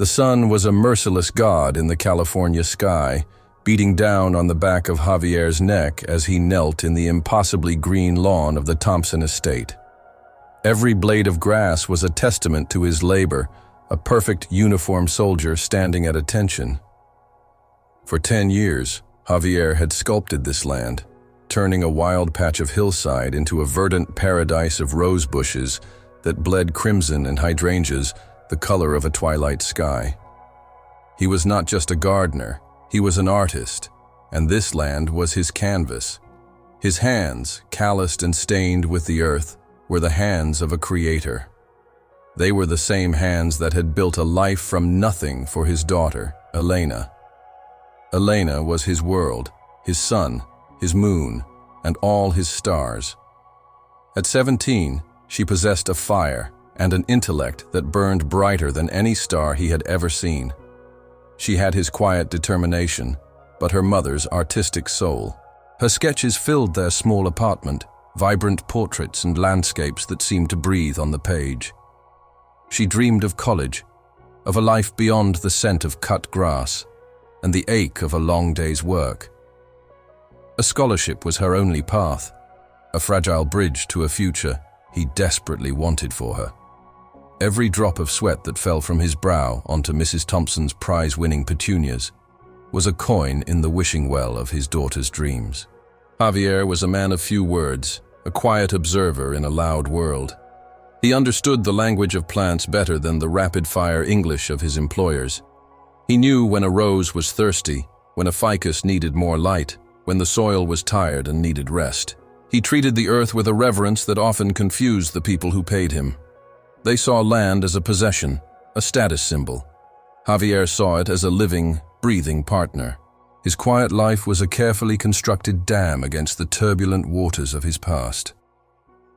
The sun was a merciless god in the California sky, beating down on the back of Javier's neck as he knelt in the impossibly green lawn of the Thompson estate. Every blade of grass was a testament to his labor, a perfect uniformed soldier standing at attention. For 10 years, Javier had sculpted this land, turning a wild patch of hillside into a verdant paradise of rose bushes that bled crimson and hydrangeas, the color of a twilight sky. He was not just a gardener, he was an artist, and this land was his canvas. His hands, calloused and stained with the earth, were the hands of a creator. They were the same hands that had built a life from nothing for his daughter, Elena. Elena was his world, his sun, his moon, and all his stars. At 17, she possessed a fire and an intellect that burned brighter than any star he had ever seen. She had his quiet determination, but her mother's artistic soul. Her sketches filled their small apartment, vibrant portraits and landscapes that seemed to breathe on the page. She dreamed of college, of a life beyond the scent of cut grass, and the ache of a long day's work. A scholarship was her only path, a fragile bridge to a future he desperately wanted for her. Every drop of sweat that fell from his brow onto Mrs. Thompson's prize-winning petunias was a coin in the wishing well of his daughter's dreams. Javier was a man of few words, a quiet observer in a loud world. He understood the language of plants better than the rapid-fire English of his employers. He knew when a rose was thirsty, when a ficus needed more light, when the soil was tired and needed rest. He treated the earth with a reverence that often confused the people who paid him. They saw land as a possession, a status symbol. Javier saw it as a living, breathing partner. His quiet life was a carefully constructed dam against the turbulent waters of his past.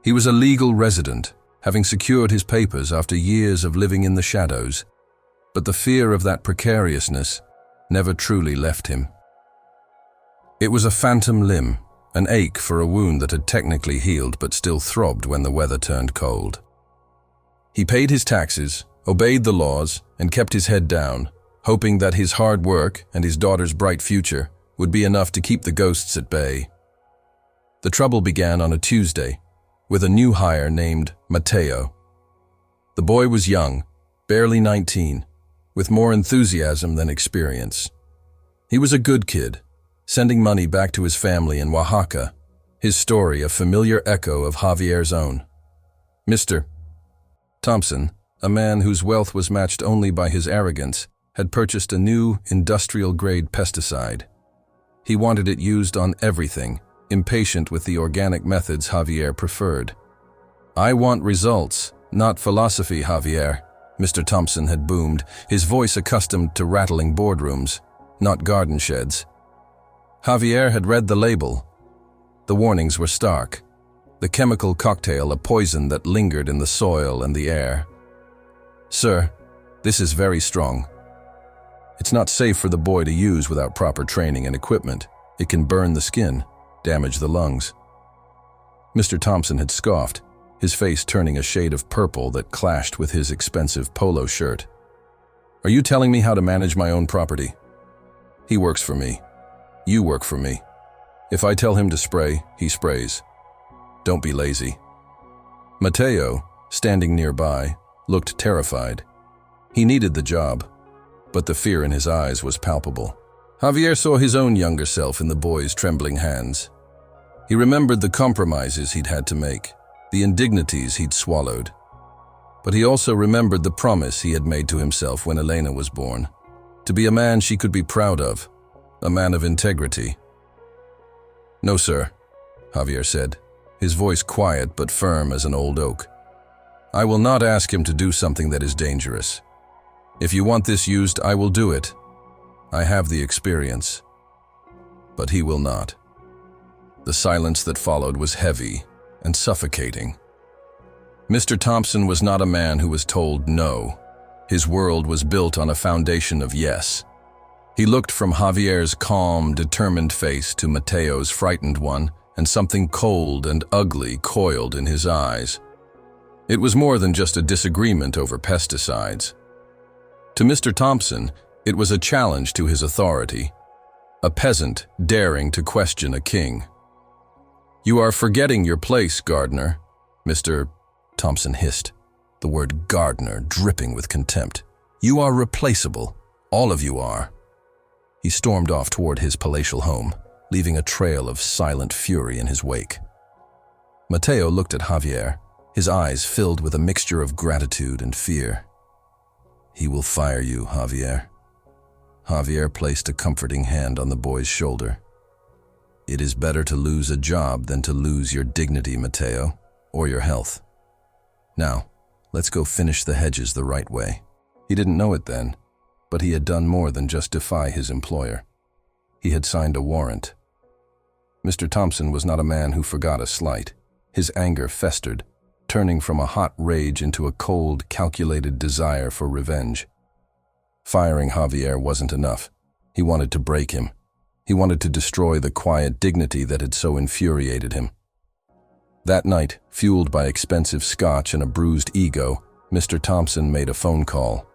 He was a legal resident, having secured his papers after years of living in the shadows, but the fear of that precariousness never truly left him. It was a phantom limb, an ache for a wound that had technically healed but still throbbed when the weather turned cold. He paid his taxes, obeyed the laws, and kept his head down, hoping that his hard work and his daughter's bright future would be enough to keep the ghosts at bay. The trouble began on a Tuesday, with a new hire named Mateo. The boy was young, barely 19, with more enthusiasm than experience. He was a good kid, sending money back to his family in Oaxaca, his story a familiar echo of Javier's own. Mr. Thompson, a man whose wealth was matched only by his arrogance, had purchased a new industrial-grade pesticide. He wanted it used on everything, impatient with the organic methods Javier preferred. "I want results, not philosophy, Javier," Mr. Thompson had boomed, his voice accustomed to rattling boardrooms, not garden sheds. Javier had read the label. The warnings were stark. The chemical cocktail, a poison that lingered in the soil and the air. "Sir, this is very strong. It's not safe for the boy to use without proper training and equipment. It can burn the skin, damage the lungs." Mr. Thompson had scoffed, his face turning a shade of purple that clashed with his expensive polo shirt. "Are you telling me how to manage my own property? He works for me. You work for me. If I tell him to spray, he sprays. Don't be lazy." Mateo, standing nearby, looked terrified. He needed the job, but the fear in his eyes was palpable. Javier saw his own younger self in the boy's trembling hands. He remembered the compromises he'd had to make, the indignities he'd swallowed. But he also remembered the promise he had made to himself when Elena was born, to be a man she could be proud of, a man of integrity. "No, sir," Javier said, his voice quiet but firm as an old oak. "I will not ask him to do something that is dangerous. If you want this used, I will do it. I have the experience. But he will not." The silence that followed was heavy and suffocating. Mr. Thompson was not a man who was told no. His world was built on a foundation of yes. He looked from Javier's calm, determined face to Mateo's frightened one, and something cold and ugly coiled in his eyes. It was more than just a disagreement over pesticides. To Mr. Thompson, it was a challenge to his authority, a peasant daring to question a king. "You are forgetting your place, gardener," Mr. Thompson hissed, the word gardener dripping with contempt. "You are replaceable. All of you are." He stormed off toward his palatial home, leaving a trail of silent fury in his wake. Mateo looked at Javier, his eyes filled with a mixture of gratitude and fear. "He will fire you, Javier." Javier placed a comforting hand on the boy's shoulder. "It is better to lose a job than to lose your dignity, Mateo, or your health. Now, let's go finish the hedges the right way." He didn't know it then, but he had done more than just defy his employer. He had signed a warrant. Mr. Thompson was not a man who forgot a slight. His anger festered, turning from a hot rage into a cold, calculated desire for revenge. Firing Javier wasn't enough. He wanted to break him. He wanted to destroy the quiet dignity that had so infuriated him. That night, fueled by expensive scotch and a bruised ego, Mr. Thompson made a phone call.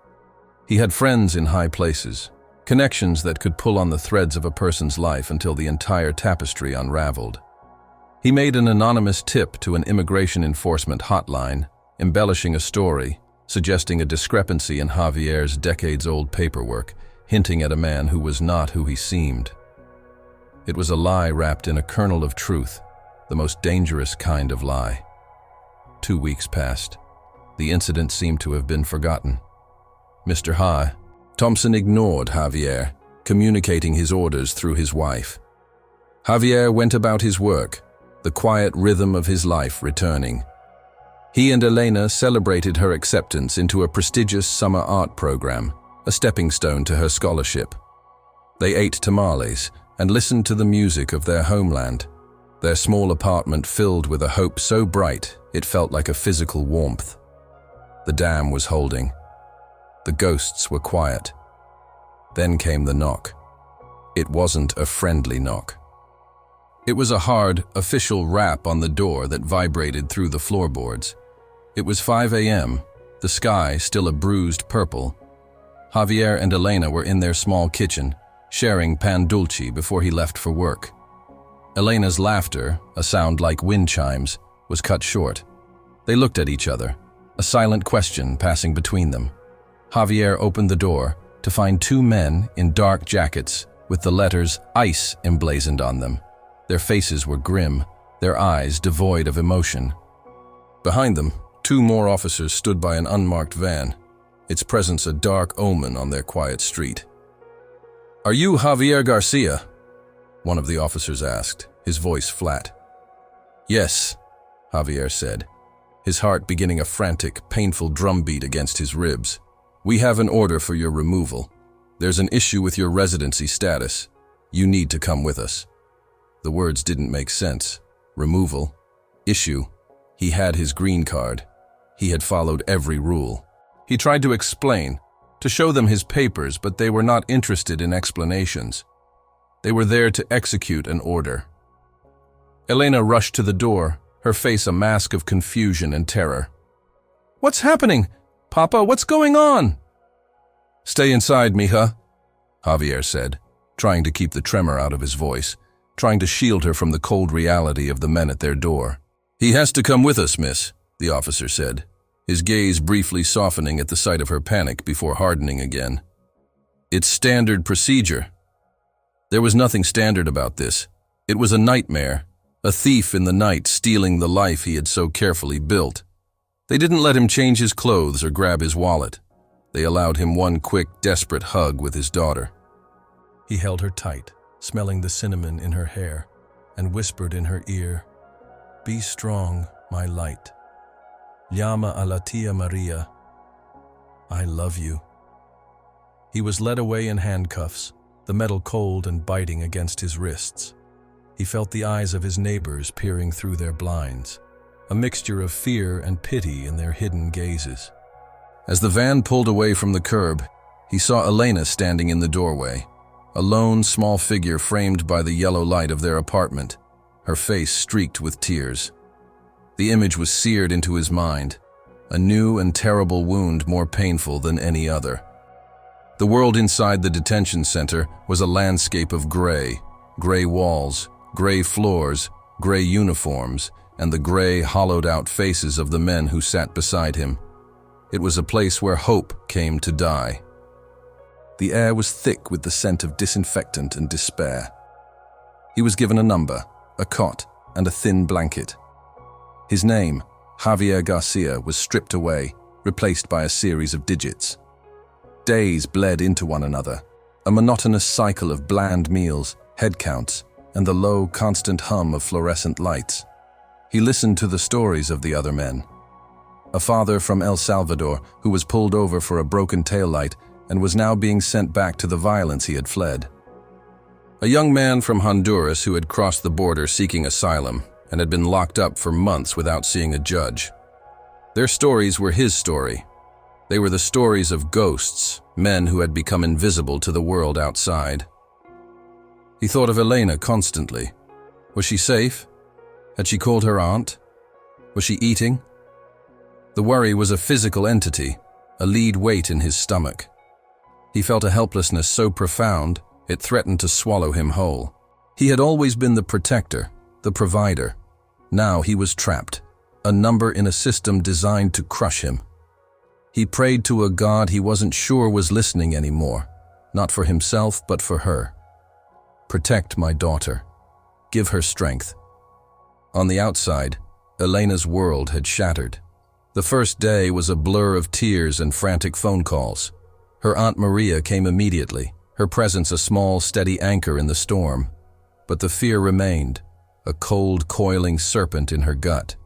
He had friends in high places, connections that could pull on the threads of a person's life until the entire tapestry unraveled. He made an anonymous tip to an immigration enforcement hotline, embellishing a story, suggesting a discrepancy in Javier's decades-old paperwork, hinting at a man who was not who he seemed. It was a lie wrapped in a kernel of truth, the most dangerous kind of lie. 2 weeks passed. The incident seemed to have been forgotten. Mr. Thompson ignored Javier, communicating his orders through his wife. Javier went about his work, the quiet rhythm of his life returning. He and Elena celebrated her acceptance into a prestigious summer art program, a stepping stone to her scholarship. They ate tamales and listened to the music of their homeland, their small apartment filled with a hope so bright it felt like a physical warmth. The dam was holding. The ghosts were quiet. Then came the knock. It wasn't a friendly knock. It was a hard, official rap on the door that vibrated through the floorboards. It was 5 a.m., the sky still a bruised purple. Javier and Elena were in their small kitchen, sharing pan dulce before he left for work. Elena's laughter, a sound like wind chimes, was cut short. They looked at each other, a silent question passing between them. Javier opened the door to find 2 men in dark jackets with the letters ICE emblazoned on them. Their faces were grim, their eyes devoid of emotion. Behind them, 2 more officers stood by an unmarked van, its presence a dark omen on their quiet street. "Are you Javier Garcia?" one of the officers asked, his voice flat. "Yes," Javier said, his heart beginning a frantic, painful drumbeat against his ribs. "We have an order for your removal. There's an issue with your residency status. You need to come with us." The words didn't make sense. Removal. Issue. He had his green card. He had followed every rule. He tried to explain, to show them his papers, but they were not interested in explanations. They were there to execute an order. Elena rushed to the door, her face a mask of confusion and terror. "What's happening? Papa, what's going on?" "Stay inside, mija," Javier said, trying to keep the tremor out of his voice, trying to shield her from the cold reality of the men at their door. "He has to come with us, miss," the officer said, his gaze briefly softening at the sight of her panic before hardening again. "It's standard procedure." There was nothing standard about this. It was a nightmare, a thief in the night stealing the life he had so carefully built. They didn't let him change his clothes or grab his wallet. They allowed him one quick, desperate hug with his daughter. He held her tight, smelling the cinnamon in her hair, and whispered in her ear, "Be strong, my light. Llama a la tia Maria. I love you." He was led away in handcuffs, the metal cold and biting against his wrists. He felt the eyes of his neighbors peering through their blinds, a mixture of fear and pity in their hidden gazes. As the van pulled away from the curb, he saw Elena standing in the doorway, a lone, small figure framed by the yellow light of their apartment, her face streaked with tears. The image was seared into his mind, a new and terrible wound more painful than any other. The world inside the detention center was a landscape of gray walls, gray floors, gray uniforms, and the gray, hollowed-out faces of the men who sat beside him. It was a place where hope came to die. The air was thick with the scent of disinfectant and despair. He was given a number, a cot, and a thin blanket. His name, Javier Garcia, was stripped away, replaced by a series of digits. Days bled into one another, a monotonous cycle of bland meals, head counts, and the low, constant hum of fluorescent lights. He listened to the stories of the other men. A father from El Salvador who was pulled over for a broken taillight and was now being sent back to the violence he had fled. A young man from Honduras who had crossed the border seeking asylum and had been locked up for months without seeing a judge. Their stories were his story. They were the stories of ghosts, men who had become invisible to the world outside. He thought of Elena constantly. Was she safe? Had she called her aunt? Was she eating? The worry was a physical entity, a lead weight in his stomach. He felt a helplessness so profound, it threatened to swallow him whole. He had always been the protector, the provider. Now he was trapped, a number in a system designed to crush him. He prayed to a God he wasn't sure was listening anymore, not for himself but for her. Protect my daughter. Give her strength. On the outside, Elena's world had shattered. The first day was a blur of tears and frantic phone calls. Her Aunt Maria came immediately, her presence a small, steady anchor in the storm. But the fear remained, a cold, coiling serpent in her gut.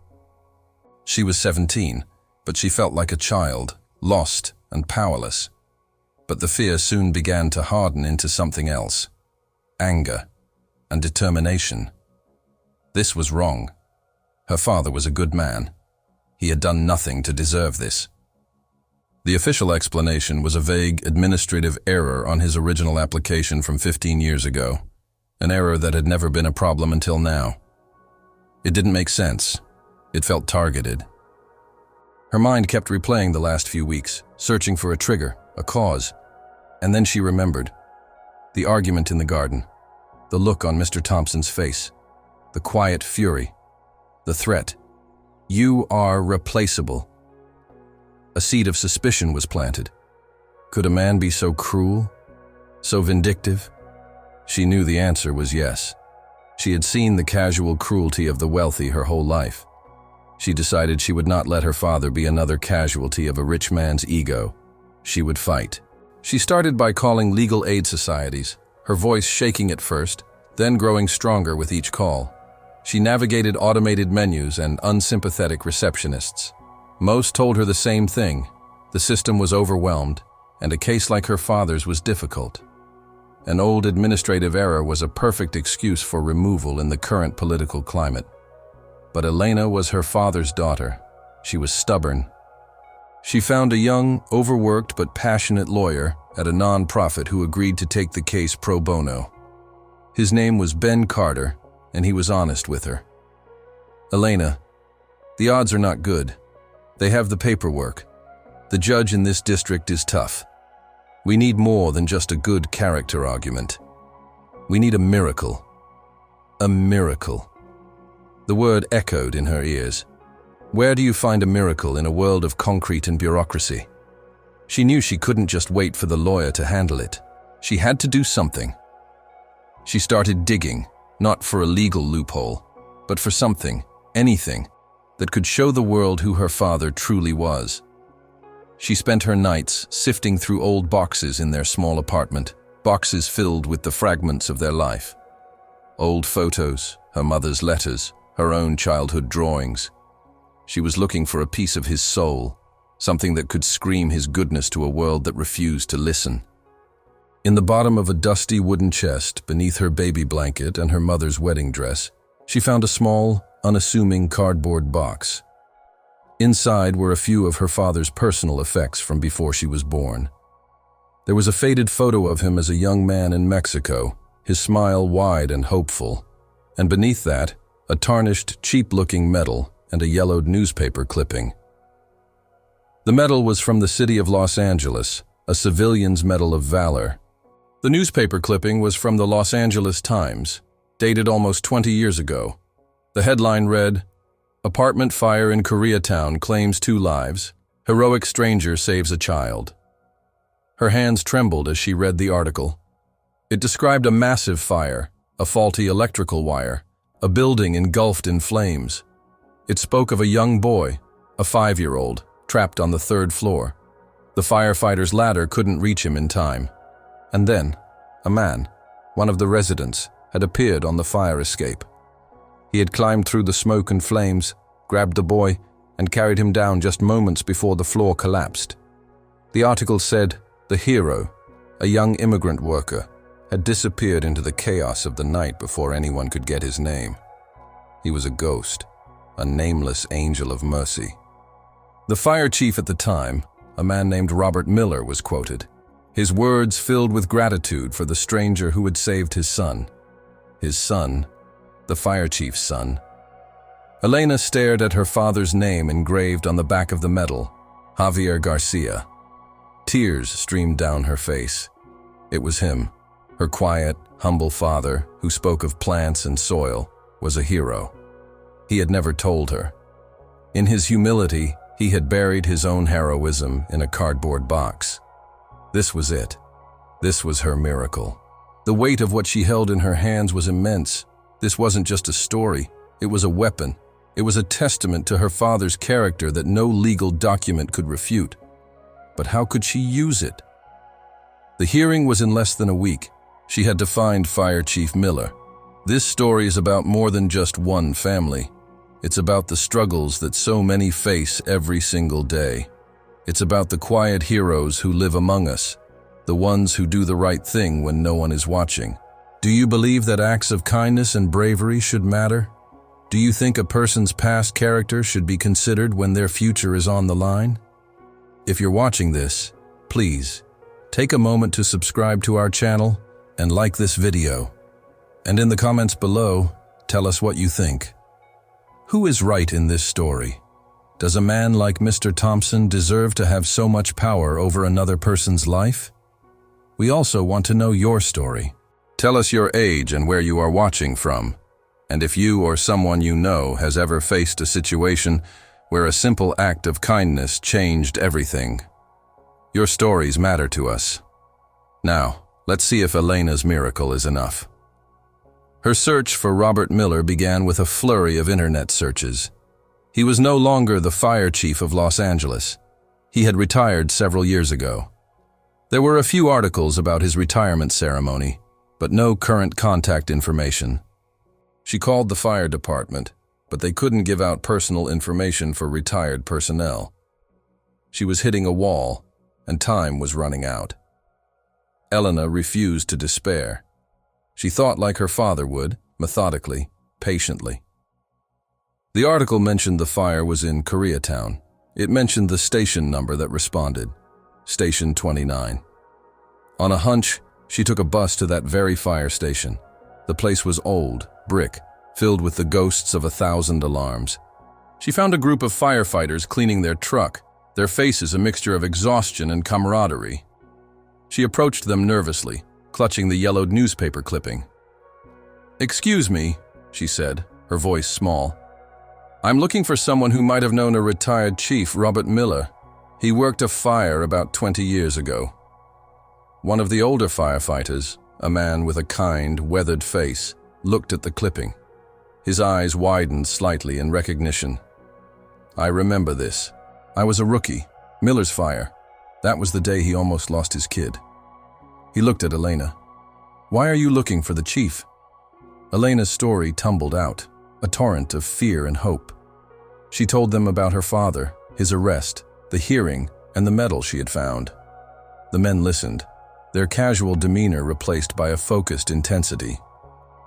She was 17, but she felt like a child, lost and powerless. But the fear soon began to harden into something else: anger and determination. This was wrong. Her father was a good man. He had done nothing to deserve this. The official explanation was a vague administrative error on his original application from 15 years ago, an error that had never been a problem until now. It didn't make sense. It felt targeted. Her mind kept replaying the last few weeks, searching for a trigger, a cause. And then she remembered. The argument in the garden, the look on Mr. Thompson's face, the quiet fury, the threat. You are replaceable. A seed of suspicion was planted. Could a man be so cruel, so vindictive? She knew the answer was yes. She had seen the casual cruelty of the wealthy her whole life. She decided she would not let her father be another casualty of a rich man's ego. She would fight. She started by calling legal aid societies, her voice shaking at first, then growing stronger with each call. She navigated automated menus and unsympathetic receptionists. Most told her the same thing: the system was overwhelmed, and a case like her father's was difficult. An old administrative error was a perfect excuse for removal in the current political climate. But Elena was her father's daughter. She was stubborn. She found a young, overworked but passionate lawyer at a non-profit who agreed to take the case pro bono. His name was Ben Carter, and he was honest with her. Elena, the odds are not good. They have the paperwork. The judge in this district is tough. We need more than just a good character argument. We need a miracle. A miracle. The word echoed in her ears. Where do you find a miracle in a world of concrete and bureaucracy? She knew she couldn't just wait for the lawyer to handle it. She had to do something. She started digging, not for a legal loophole, but for something, anything, that could show the world who her father truly was. She spent her nights sifting through old boxes in their small apartment, boxes filled with the fragments of their life. Old photos, her mother's letters, her own childhood drawings. She was looking for a piece of his soul, something that could scream his goodness to a world that refused to listen. In the bottom of a dusty wooden chest, beneath her baby blanket and her mother's wedding dress, she found a small, unassuming cardboard box. Inside were a few of her father's personal effects from before she was born. There was a faded photo of him as a young man in Mexico, his smile wide and hopeful, and beneath that, a tarnished, cheap-looking medal and a yellowed newspaper clipping. The medal was from the city of Los Angeles, a civilian's Medal of Valor. The newspaper clipping was from the Los Angeles Times, dated almost 20 years ago. The headline read, "Apartment fire in Koreatown claims 2 lives. Heroic stranger saves a child." Her hands trembled as she read the article. It described a massive fire, a faulty electrical wire, a building engulfed in flames. It spoke of a young boy, a 5-year-old, trapped on the 3rd floor. The firefighter's ladder couldn't reach him in time. And then, a man, one of the residents, had appeared on the fire escape. He had climbed through the smoke and flames, grabbed the boy, and carried him down just moments before the floor collapsed. The article said the hero, a young immigrant worker, had disappeared into the chaos of the night before anyone could get his name. He was a ghost, a nameless angel of mercy. The fire chief at the time, a man named Robert Miller, was quoted. His words filled with gratitude for the stranger who had saved his son. His son, the fire chief's son. Elena stared at her father's name engraved on the back of the medal, Javier Garcia. Tears streamed down her face. It was him, her quiet, humble father, who spoke of plants and soil, was a hero. He had never told her. In his humility, he had buried his own heroism in a cardboard box. This was it. This was her miracle. The weight of what she held in her hands was immense. This wasn't just a story. It was a weapon. It was a testament to her father's character that no legal document could refute. But how could she use it? The hearing was in less than a week. She had to find Fire Chief Miller. This story is about more than just one family. It's about the struggles that so many face every single day. It's about the quiet heroes who live among us, the ones who do the right thing when no one is watching. Do you believe that acts of kindness and bravery should matter? Do you think a person's past character should be considered when their future is on the line? If you're watching this, please, take a moment to subscribe to our channel and like this video. And in the comments below, tell us what you think. Who is right in this story? Does a man like Mr. Thompson deserve to have so much power over another person's life? We also want to know your story. Tell us your age and where you are watching from, and if you or someone you know has ever faced a situation where a simple act of kindness changed everything. Your stories matter to us. Now, let's see if Elena's miracle is enough. Her search for Robert Miller began with a flurry of internet searches. He was no longer the fire chief of Los Angeles. He had retired several years ago. There were a few articles about his retirement ceremony, but no current contact information. She called the fire department, but they couldn't give out personal information for retired personnel. She was hitting a wall, and time was running out. Elena refused to despair. She thought like her father would, methodically, patiently. The article mentioned the fire was in Koreatown. It mentioned the station number that responded, Station 29. On a hunch, she took a bus to that very fire station. The place was old, brick, filled with the ghosts of 1,000 alarms. She found a group of firefighters cleaning their truck, their faces a mixture of exhaustion and camaraderie. She approached them nervously, clutching the yellowed newspaper clipping. "Excuse me," she said, her voice small. "I'm looking for someone who might have known a retired chief, Robert Miller. He worked a fire about 20 years ago." One of the older firefighters, a man with a kind, weathered face, looked at the clipping. His eyes widened slightly in recognition. "I remember this. I was a rookie. Miller's fire. That was the day he almost lost his kid." He looked at Elena. "Why are you looking for the chief?" Elena's story tumbled out, a torrent of fear and hope. She told them about her father, his arrest, the hearing, and the medal she had found. The men listened, their casual demeanor replaced by a focused intensity.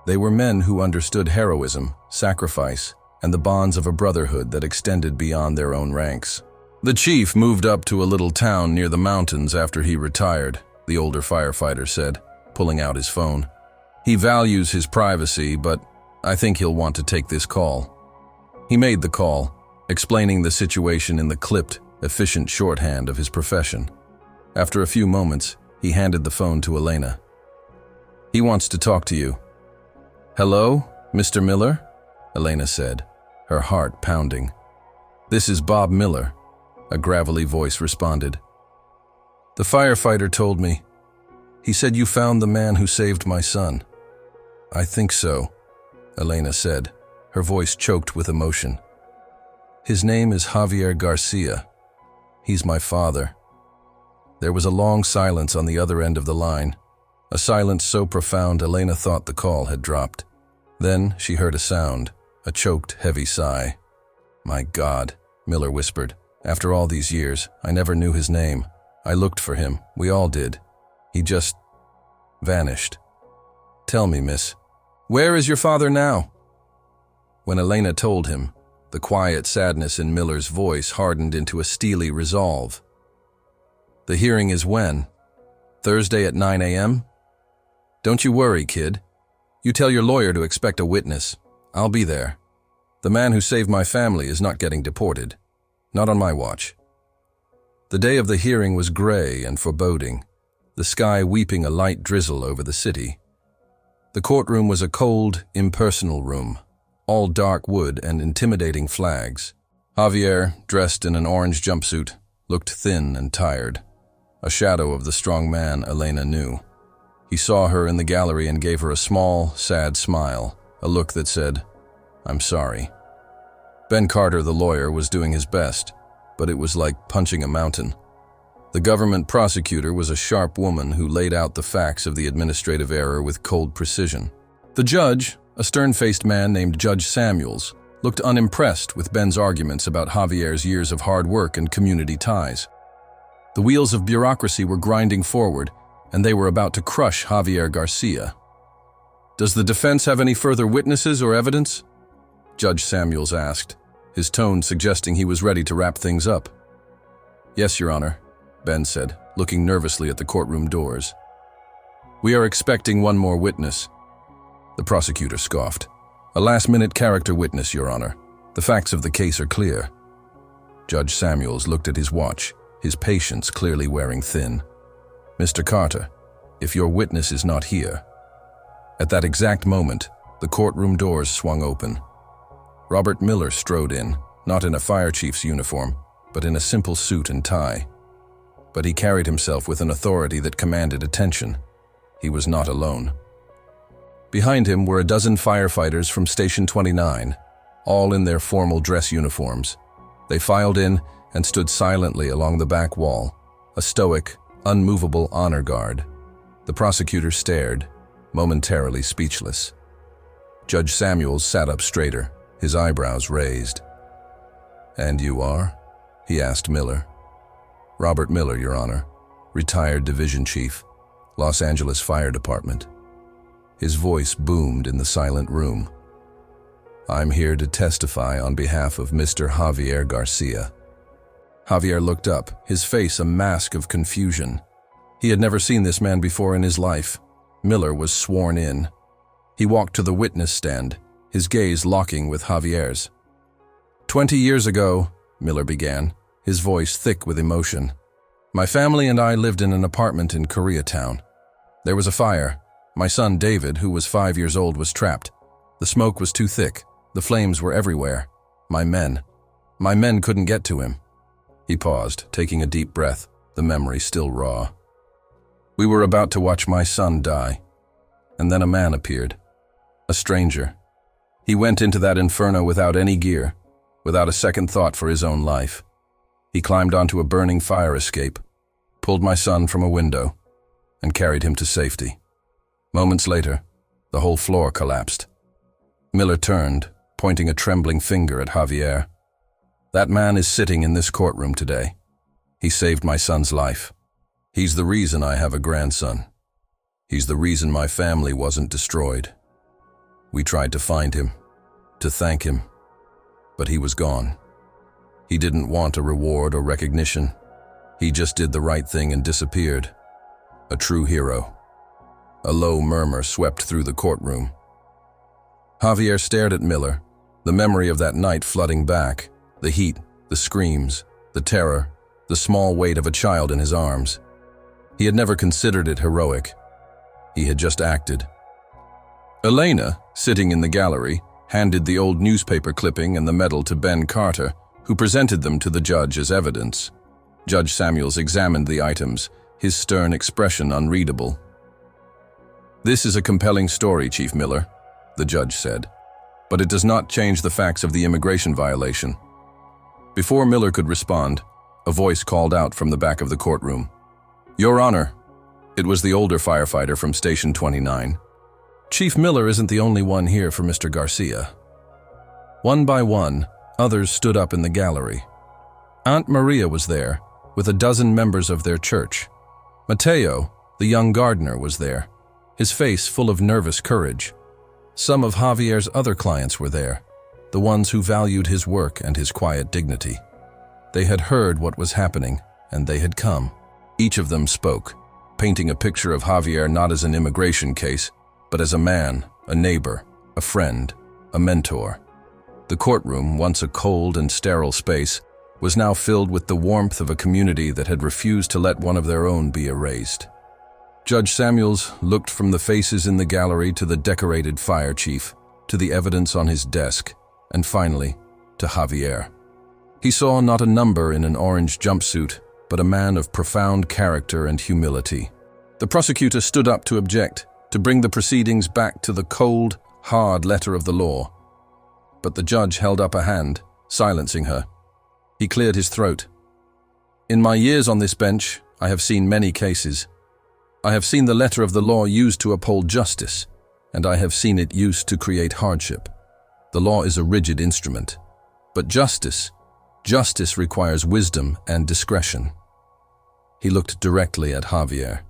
They were men who understood heroism, sacrifice, and the bonds of a brotherhood that extended beyond their own ranks. "The chief moved up to a little town near the mountains after he retired," the older firefighter said, pulling out his phone. "He values his privacy, but I think he'll want to take this call." He made the call, explaining the situation in the clipped, efficient shorthand of his profession. After a few moments, he handed the phone to Elena. "He wants to talk to you." "Hello, Mr. Miller?" Elena said, her heart pounding. "This is Bob Miller," a gravelly voice responded. "The firefighter told me. He said you found the man who saved my son." "I think so," Elena said, her voice choked with emotion. "His name is Javier Garcia. He's my father." There was a long silence on the other end of the line, a silence so profound Elena thought the call had dropped. Then she heard a sound, a choked, heavy sigh. "My God," Miller whispered. "After all these years, I never knew his name. I looked for him. We all did. He just vanished. Tell me, miss, where is your father now?" When Elena told him, the quiet sadness in Miller's voice hardened into a steely resolve. "The hearing is when? Thursday at 9 a.m.? Don't you worry, kid. You tell your lawyer to expect a witness. I'll be there. The man who saved my family is not getting deported. Not on my watch." The day of the hearing was gray and foreboding, the sky weeping a light drizzle over the city. The courtroom was a cold, impersonal room, all dark wood and intimidating flags. Javier, dressed in an orange jumpsuit, looked thin and tired, a shadow of the strong man Elena knew. He saw her in the gallery and gave her a small, sad smile, a look that said, "I'm sorry." Ben Carter, the lawyer, was doing his best, but it was like punching a mountain. The government prosecutor was a sharp woman who laid out the facts of the administrative error with cold precision. The judge, a stern-faced man named Judge Samuels, looked unimpressed with Ben's arguments about Javier's years of hard work and community ties. The wheels of bureaucracy were grinding forward, and they were about to crush Javier Garcia. "Does the defense have any further witnesses or evidence?" Judge Samuels asked, his tone suggesting he was ready to wrap things up. "Yes, Your Honor," Ben said, looking nervously at the courtroom doors. "We are expecting one more witness." The prosecutor scoffed. "A last-minute character witness, Your Honor. The facts of the case are clear." Judge Samuels looked at his watch, his patience clearly wearing thin. "Mr. Carter, if your witness is not here." At that exact moment, the courtroom doors swung open. Robert Miller strode in, not in a fire chief's uniform, but in a simple suit and tie. But he carried himself with an authority that commanded attention. He was not alone. Behind him were a dozen firefighters from Station 29, all in their formal dress uniforms. They filed in and stood silently along the back wall, a stoic, unmovable honor guard. The prosecutor stared, momentarily speechless. Judge Samuels sat up straighter, his eyebrows raised. "And you are?" he asked Miller. "Robert Miller, Your Honor, retired division chief, Los Angeles Fire Department." His voice boomed in the silent room. "I'm here to testify on behalf of Mr. Javier Garcia." Javier looked up, his face a mask of confusion. He had never seen this man before in his life. Miller was sworn in. He walked to the witness stand, his gaze locking with Javier's. 20 years ago, Miller began, his voice thick with emotion. "My family and I lived in an apartment in Koreatown. There was a fire. My son David, who was 5 years old, was trapped. The smoke was too thick. The flames were everywhere. My men couldn't get to him." He paused, taking a deep breath, the memory still raw. "We were about to watch my son die. And then a man appeared. A stranger. He went into that inferno without any gear, without a second thought for his own life. He climbed onto a burning fire escape, pulled my son from a window, and carried him to safety. Moments later, the whole floor collapsed." Miller turned, pointing a trembling finger at Javier. "That man is sitting in this courtroom today. He saved my son's life. He's the reason I have a grandson. He's the reason my family wasn't destroyed. We tried to find him, to thank him, but he was gone. He didn't want a reward or recognition. He just did the right thing and disappeared. A true hero." A low murmur swept through the courtroom. Javier stared at Miller, the memory of that night flooding back, the heat, the screams, the terror, the small weight of a child in his arms. He had never considered it heroic. He had just acted. Elena, sitting in the gallery, handed the old newspaper clipping and the medal to Ben Carter, who presented them to the judge as evidence. Judge Samuels examined the items, his stern expression unreadable. "This is a compelling story, Chief Miller," the judge said, "but it does not change the facts of the immigration violation." Before Miller could respond, a voice called out from the back of the courtroom. "Your Honor." It was the older firefighter from Station 29. "Chief Miller isn't the only one here for Mr. Garcia." One by one, others stood up in the gallery. Aunt Maria was there, with a dozen members of their church. Mateo, the young gardener, was there, his face full of nervous courage. Some of Javier's other clients were there, the ones who valued his work and his quiet dignity. They had heard what was happening, and they had come. Each of them spoke, painting a picture of Javier not as an immigration case, but as a man, a neighbor, a friend, a mentor. The courtroom, once a cold and sterile space, was now filled with the warmth of a community that had refused to let one of their own be erased. Judge Samuels looked from the faces in the gallery to the decorated fire chief, to the evidence on his desk, and finally, to Javier. He saw not a number in an orange jumpsuit, but a man of profound character and humility. The prosecutor stood up to object, to bring the proceedings back to the cold, hard letter of the law. But the judge held up a hand, silencing her. He cleared his throat. "In my years on this bench, I have seen many cases. I have seen the letter of the law used to uphold justice, and I have seen it used to create hardship. The law is a rigid instrument. But justice requires wisdom and discretion." He looked directly at Javier.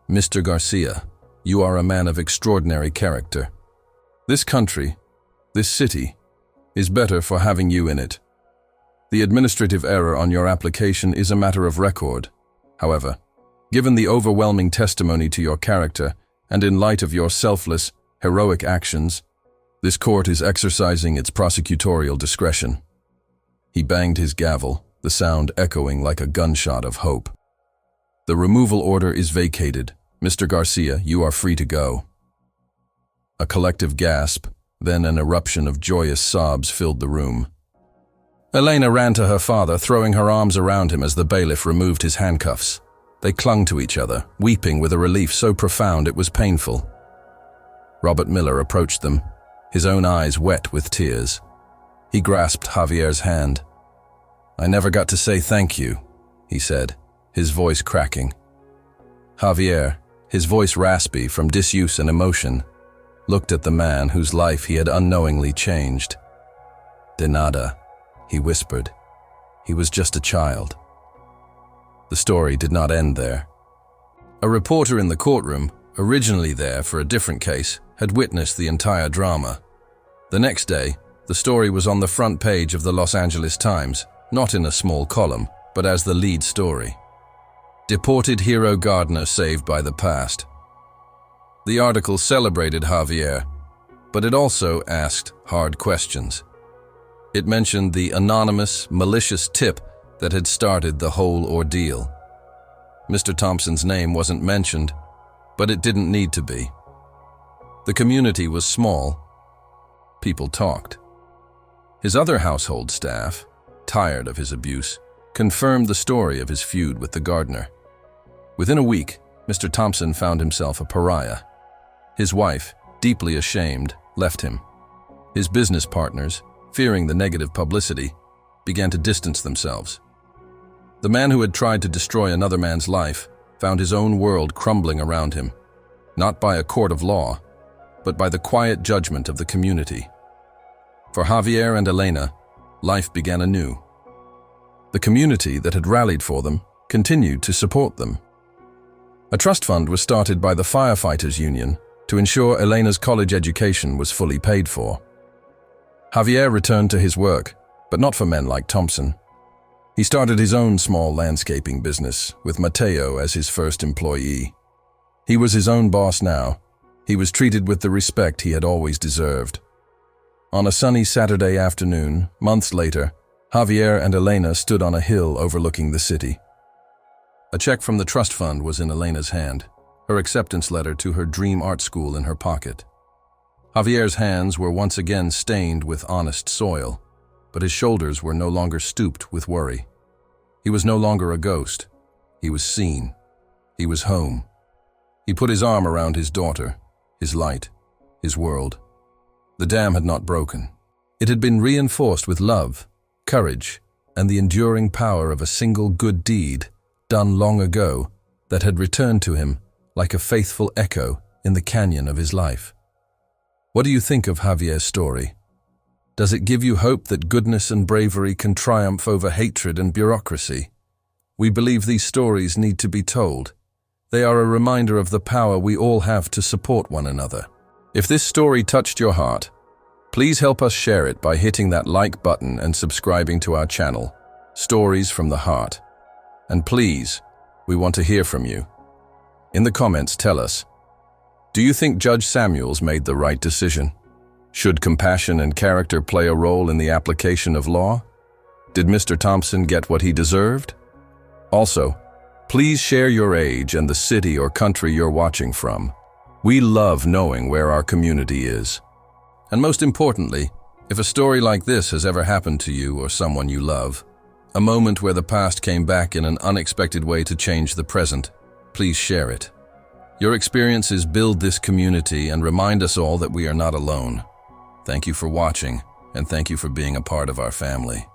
"Mr. Garcia, you are a man of extraordinary character. This country, this city, is better for having you in it. The administrative error on your application is a matter of record. However, given the overwhelming testimony to your character, and in light of your selfless, heroic actions, this court is exercising its prosecutorial discretion." He banged his gavel, the sound echoing like a gunshot of hope. "The removal order is vacated. Mr. Garcia, you are free to go." A collective gasp, then an eruption of joyous sobs filled the room. Elena ran to her father, throwing her arms around him as the bailiff removed his handcuffs. They clung to each other, weeping with a relief so profound it was painful. Robert Miller approached them, his own eyes wet with tears. He grasped Javier's hand. "I never got to say thank you," he said, his voice cracking. Javier, his voice raspy from disuse and emotion, looked at the man whose life he had unknowingly changed. "De nada," he whispered. "He was just a child." The story did not end there. A reporter in the courtroom, originally there for a different case, had witnessed the entire drama. The next day, the story was on the front page of the Los Angeles Times, not in a small column, but as the lead story. "Deported hero gardener saved by the past." The article celebrated Javier, but it also asked hard questions. It mentioned the anonymous, malicious tip that had started the whole ordeal. Mr. Thompson's name wasn't mentioned, but it didn't need to be. The community was small. People talked. His other household staff, tired of his abuse, confirmed the story of his feud with the gardener. Within a week, Mr. Thompson found himself a pariah. His wife, deeply ashamed, left him. His business partners, fearing the negative publicity, began to distance themselves. The man who had tried to destroy another man's life found his own world crumbling around him, not by a court of law, but by the quiet judgment of the community. For Javier and Elena, life began anew. The community that had rallied for them continued to support them. A trust fund was started by the Firefighters Union to ensure Elena's college education was fully paid for. Javier returned to his work, but not for men like Thompson. He started his own small landscaping business, with Mateo as his first employee. He was his own boss now. He was treated with the respect he had always deserved. On a sunny Saturday afternoon, months later, Javier and Elena stood on a hill overlooking the city. A check from the trust fund was in Elena's hand, her acceptance letter to her dream art school in her pocket. Javier's hands were once again stained with honest soil, but his shoulders were no longer stooped with worry. He was no longer a ghost. He was seen. He was home. He put his arm around his daughter, his light, his world. The dam had not broken. It had been reinforced with love, courage, and the enduring power of a single good deed done long ago that had returned to him like a faithful echo in the canyon of his life. What do you think of Javier's story? Does it give you hope that goodness and bravery can triumph over hatred and bureaucracy? We believe these stories need to be told. They are a reminder of the power we all have to support one another. If this story touched your heart, please help us share it by hitting that like button and subscribing to our channel, Stories from the Heart. And please, we want to hear from you. In the comments, tell us, do you think Judge Samuels made the right decision? Should compassion and character play a role in the application of law? Did Mr. Thompson get what he deserved? Also, please share your age and the city or country you're watching from. We love knowing where our community is. And most importantly, if a story like this has ever happened to you or someone you love, a moment where the past came back in an unexpected way to change the present, please share it. Your experiences build this community and remind us all that we are not alone. Thank you for watching, and thank you for being a part of our family.